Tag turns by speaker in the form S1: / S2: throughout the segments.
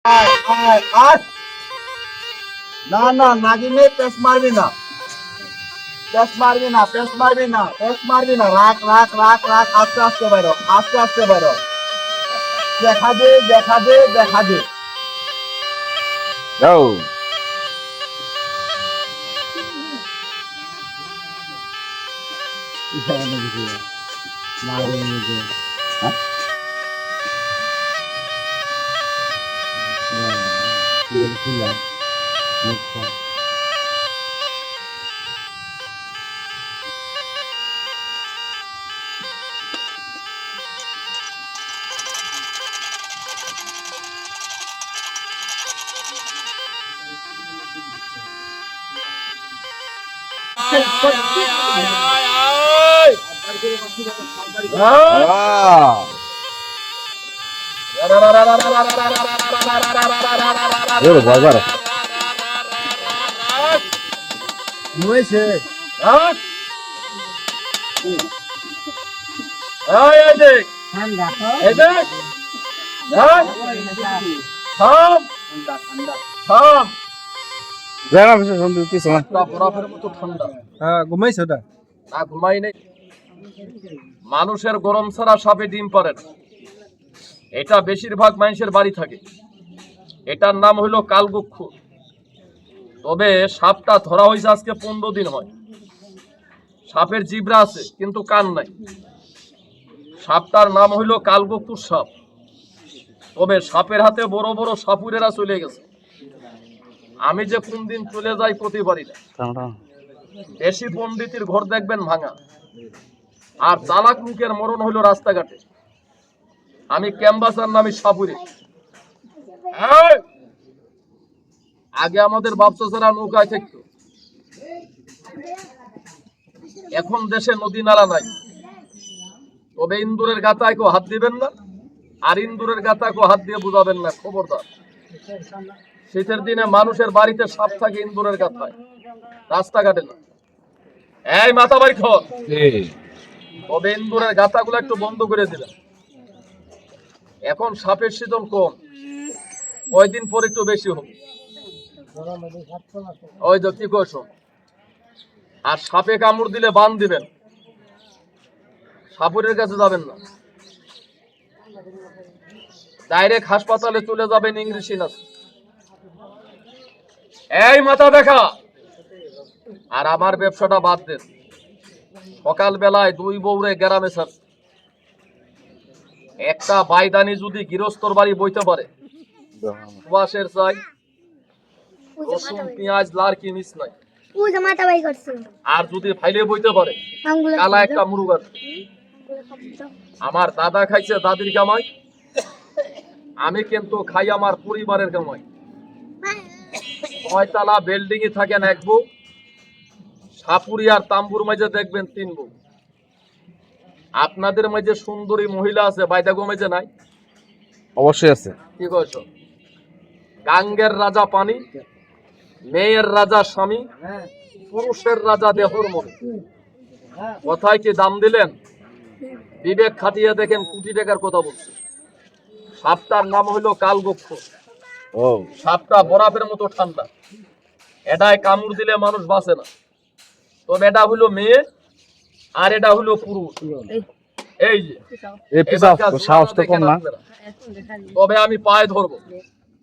S1: আয় আয় আয় না না নাগিনে পেস মারবি না পেস মারবি না পেস মারবি না পেস মারবি না রাখ রাখ রাখ রাখ আস্তে আস্তে বাইরো আস্তে আস্তে বাইরো দেখা দে দেখা দে দেখা দে
S2: যাও
S1: হয়েছে মানুষের গরম ছাড়া সাপে ডিম পারে না। এটা বেশিরভাগ মানুষের বাড়ি থাকে। এটার নাম হইল কালগুক্ষ। তবে সাপটা ধরা হয়েছে আজকে 15 দিন হয়। সাপের জিব্রা আছে কিন্তু কান নাই। সাপটার নাম হইল কালগুক্কুর সাপ। তবে সাপের হাতে বড় বড় সাপুরেরা চলে গেছে। আমি যে কোন দিন চলে যাই প্রতিবারই না। বেশি পণ্ডিতের ঘর দেখবেন ভাঙা, আর চালাক মুখের মরণ হইল রাস্তাঘাটে। আমি ক্যাম্বাসার নামে সাপুরে। আগে আমাদের বাপচাচারা নৌকায় থাকতো, এখন দেশে নদী নালা নাই। তবে ইন্দুরের গাতায় কেউ হাত দিবেন না, আর ইন্দুরের গাতায় কেউ হাত দিয়ে বুঝাবেন না, খবরদার। শীতের দিনে মানুষের বাড়িতে সাপ থাকে ইন্দুরের গাতায়, রাস্তাঘাটে না। এই মাথা বাড়ি খর। তবে ইন্দুরের গাতাগুলো একটু বন্ধ করে দিলেন। এখন সাপের সিজন কম, কয়দিন পর একটু বেশি হবে। ওই তো কি করছো। আর সাপে কামড় দিলে বান দিবেন, সাপুরের কাছে যাবেন না। ডাইরেক্ট হাসপাতালে চলে যাবেন, ইংলিশ আছে। এই মাথা দেখা। আর আমার ব্যবসাটা বাদ দেন। সকাল বেলায় 2 বউরে গ্রামে ছাড়ছে। একটা বাইদানি যদি গৃহস্থর বাড়ি বইতে পারে, সুবাসের চাই, রসুন পেঁয়াজ লার কি মিস নাই। আর যদি ফাইলে বইতে পারে, কালা একটা মুরুগার। আমার দাদা খাইছে দাদির কামাই, আমি কিন্তু খাই আমার পরিবারের কামাই। 9 তলা বিল্ডিং এ থাকেন এক বউ, সাপুরি আর তাম্বুর মাঝে দেখবেন 3 বউ। আপনাদের মাঝে সুন্দরী মহিলা আছে, বাইদাগো মাঝে নাই?
S2: অবশ্যই আছে।
S1: কি কইছ? গাঙ্গের রাজা পানি, মেয়ের রাজা স্বামী, পুরুষের রাজা দেহর মনি। কথায় কি দাম দিলেন? বিবেক খাটিয়ে দেখেন, কোটি টাকার কথা বলছে। সাপটার নাম হইল কালগুক্ষ। সাপটা বরফের মতো ঠান্ডা। এটায় কামড় দিলে মানুষ বাঁচে না। তবে এটা হইল মেয়ে, আর এটা হইল পুরুষ। এই যে তবে আমি পায়ে ধরবো,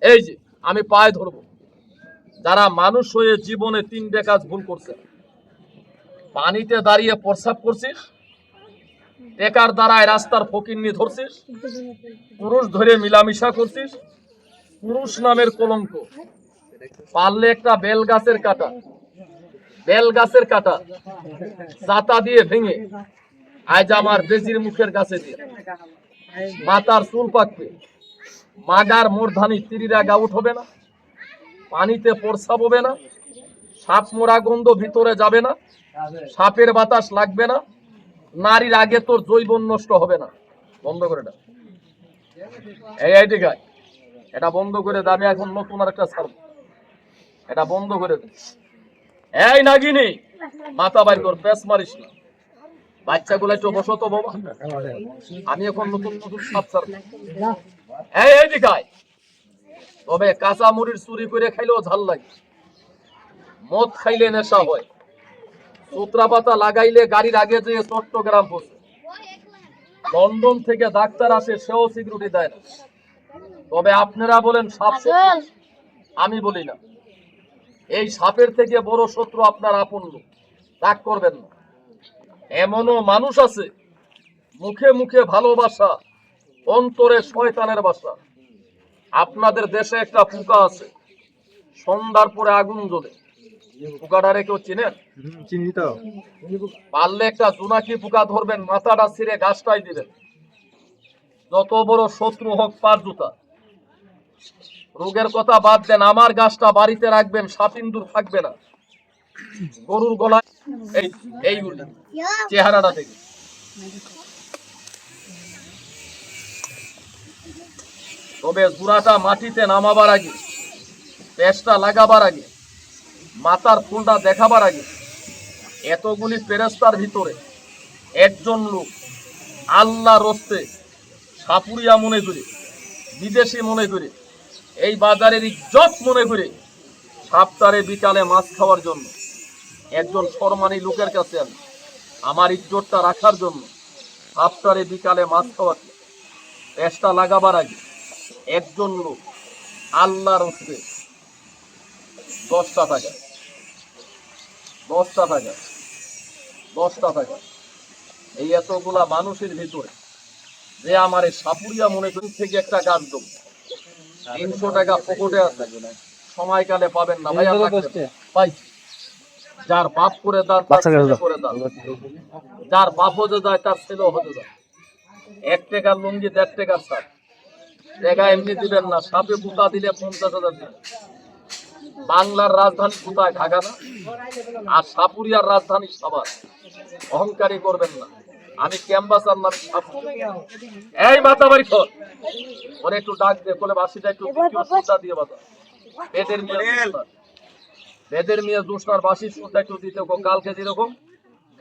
S1: এই যে আমি পায়ে ধরবো। যারা মানুষ হয়ে জীবনে 3টে কাজ ভুল করছে। পানিতে দাঁড়িয়ে প্রস্রাব করছিস, টেকার দ্বারায় রাস্তার ফকিন্নি ধরছিস, পুরুষ ধরে মিলামিশা করছিস, পুরুষ নামের কলঙ্ক। পারলে একটা বেল গাছের কাটা চাতা দিয়ে ভেঙে আজ আমার বেজির মুখের কাছে দিয়ে মাথার চুল পাকবে, মাগার মূর্ধানি তিরিরা গাউট হবে না, পানিতে প্রস্রাব হবে না, সাপ মোড়া গন্ধ ভিতরে যাবে না, সাপের বাতাস লাগবে না, নারীর আগে তোর জৈবন নষ্ট হবে না। বন্ধ করে দাও এই ঠিক আছে, এটা বন্ধ করে দে। আমি এখন নতুন আর একটা ছাড়ব, এটা বন্ধ করে দে। এই নাগিনী, মাথা বাইর কর, পেস মারিস না। বাচ্চাগুলো একটু বসো তো বাবা, আমি এখন নতুন নতুন সাপ ছাড়ব। এই দিকায় তবে কাঁচা মুড়ির চুরি করে খাইলেও ঝাল লাগে, মদ খাইলে নেশা হয়, সুতরা পাতা লাগাইলে গাড়ির আগে যেয়ে চট্টগ্রাম পৌঁছে, লন্ডন থেকে ডাক্তার আসে সেও সিকিউরিটি দেয় না। তবে আপনারা বলেন সাপ শত্রু, আমি বলি না। এই সাপের থেকে বড় শত্রু আপনার আপন লোক, রাগ করবেন না। এমনও মানুষ আছে মুখে মুখে ভালোবাসা, অন্তরে শয়তানের বাসা। আপনাদের দেশে একটা পোকা আছে, সন্ধ্যার পরে আগুন জ্বলে, পোকাটারে কেউ চিনেন?
S2: চিনি তো।
S1: পারলে একটা জোনাকি পোকা ধরবেন, মাথাটা ছিঁড়ে গাছটাই দিবেন। যত বড় শত্রু হোক পার জুতা। রোগের কথা বাদ দেন, আমার গাছটা বাড়িতে রাখবেন, সাপিন্দুর থাকবে না। গরুর গলায় এইগুলি চেহারাটা দেখে। তবে জোড়াটা মাটিতে নামাবার আগে, পেঁচটা লাগাবার আগে, মাথার ফুলটা দেখাবার আগে, এতগুলি ফেরেশতার ভিতরে একজন লোক আল্লাহ রস্তে সাপুরিয়া মনে করে, বিদেশি মনে করে, এই বাজারের ইজ্জত মনে করে সাপ্তাহে বিকালে মাছ খাওয়ার জন্য একজন সম্মানী লোকের কাছে আমি আমার ইজ্জতটা রাখার জন্য সাপ্তাহে বিকালে মাছ খাওয়ার পেঁচটা লাগাবার আগে একজন লোক আল্লাহর হস্তে 10টা টাকা 10টা টাকা 10টা টাকা, এই এতগুলা মানুষের ভিতরে যে আমার এই সাপুরিয়া মনে করি থেকে একটা গাছ দেবো, 300 টাকা পকেটে আছে, সময়কালে পাবেন না ভাই। ভাই যার বাপ করে দান তার ছেলে করে দান, যার বাপ হতে যায় তার ছেলেও হতে যায়। 1 টাকার লুঙ্গি 1.5 টাকার শার্ট, টাকা এমনি দিবেন না, সাপে পোকা দিলে 50,000 দিবেন। বাংলার রাজধানী কোথায়? ঢাকা না? আর সাপুরিয়ার রাজধানী সাভার। অহংকারী করবেন না, আমি ক্যাম্বাসার নাম সাপুরিয়া। এই মাথা বাড়ি খোল, ওরে একটু ডাক দে, বলে বাসিটা একটু সুতা দিয়ে বাতা। বেদের মেয়ে জোসনার বাসির সুতা একটু দিতে, কালকে যেরকম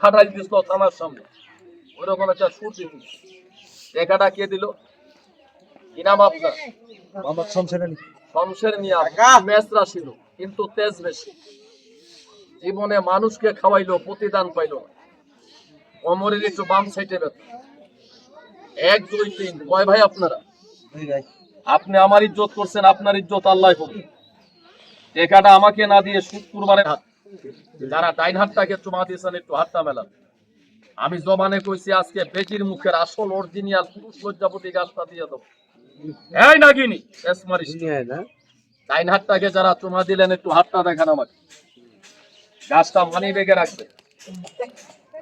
S1: খাটাই দিছিল থানার সামনে, ওইরকম একটা সুর দিতে। টেকাটা কে দিল? কি নাম আপনার? শমশের মিয়া। মেসরা ছিল কিন্তু তেজ বেশি, জীবনে মানুষকে খাওয়াইলো, প্রতিদান পাইলো না। কোমরের একটু বাম সাইডে ব্যথা। 1 2 3 কয় ভাই আপনারা? আপনি আমার ইজ্জত করছেন, আপনার ইজ্জত আল্লাহ করবে। টেকাটা আমাকে না দিয়ে শুক্রবারের হাত, যারা ডাইন হাতটাকে চুমা দিয়েছেন একটু হাতটা মেলান। আমি জবানে কইছি আজকে বেজির মুখের আসল অরিজিনাল পুরুষ লজ্জাপতি গাছটা দিয়ে দেবো। এই নাগিনি এসমারিস, ডাইন হাতটাকে যারা চুমা দিলেন একটু হাতটা দেখান আমাকে। গাছটা মানি বেগে রাখবে,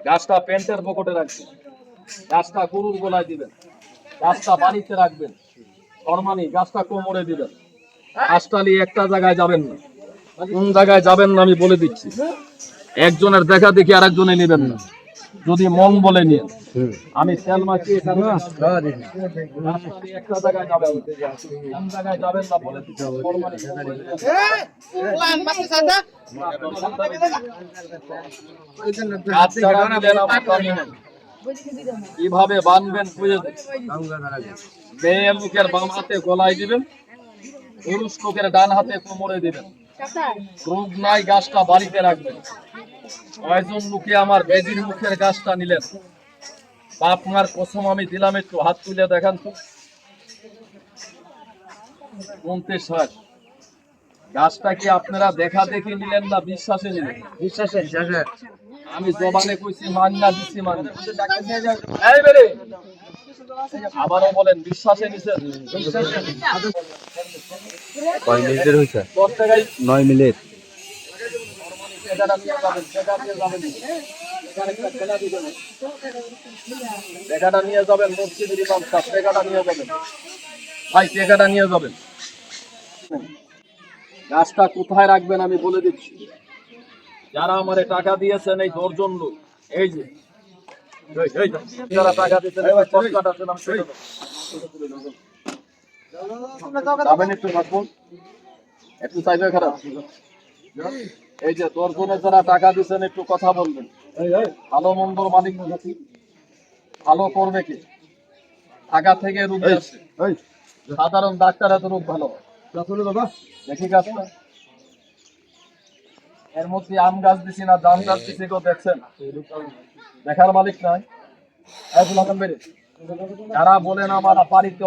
S1: গাছটা প্যান্টের পকেটে রাখবেন, গাছটা গরুর গলায় দিবেন, গাছটা বাড়িতে রাখবেন, ফরমানি গাছটা কোমরে দিবেন। গাছটা নিয়ে একটা জায়গায় যাবেন না, কোন জায়গায় যাবেন না আমি বলে দিচ্ছি। একজনের দেখা দেখি আর একজনে নেবেন না, যদি মন বলে নিয়ে আমি তেল মাখিয়ে একটা জায়গায় যাবেন, কোন জায়গায় যাবেন না বলে দিচ্ছি। ফরমানি কিভাবে বানবেন বুঝে মেয়ে মুখের বাম হাতে গলায় দিবেন, পুরুষ লোকের ডান হাতে কোমরে দিবেন। রোগ নাই, গাছটা বাড়িতে রাখবেন। কয়জন লোকে আমার বেজির মুখের গাছটা নিলেন? বাপ মার কসম আমি দিলাম, একটু হাত তুলে দেখান তো। 29 গাছটা কি আপনারা দেখা দেখি নিলেন না বিশ্বাসে নিলেন? বিশ্বাসে। আমি জবানে কইছি মান্না দিছি মান্না। এই বেরে আবারও বলেন বিশ্বাসে নিছেন?
S2: কয় মিনিটের হইছে?
S1: 10 টাকায়
S2: 9 মিনিট।
S1: টাকাটা নিয়ে যাবেন, টাকাটা নিয়ে যাবেন মসজিদের ইমাম সাহেব, টাকাটা নিয়ে যাবেন ভাই, টাকাটা নিয়ে যাবেন। গাছটা কোথায় রাখবেন আমি বলে দিচ্ছি। যারা আমারে টাকা দিয়েছেন এই 10 জন লোক, এই যে যারা টাকা দিয়েছেন যাবেন একটু রাখুন, একটু চাইবে খারাপ। এই যে 10 জনের যারা টাকা দিয়েছেন একটু কথা বলবেন। ভালো মন্দর মালিক ভালো করবে কি? টাকা থেকে রোগী আসে, সাধারণ ডাক্তার এত রোগ ভালো হয়। দেখি গাছটা। এর মধ্যে আম গাছ দিছি না জাম গাছ দিছি কেউ দেখছেন? দেখার মালিক নাই। এই বুলাকান বেরে। যারা বলেন আমার বাড়িতে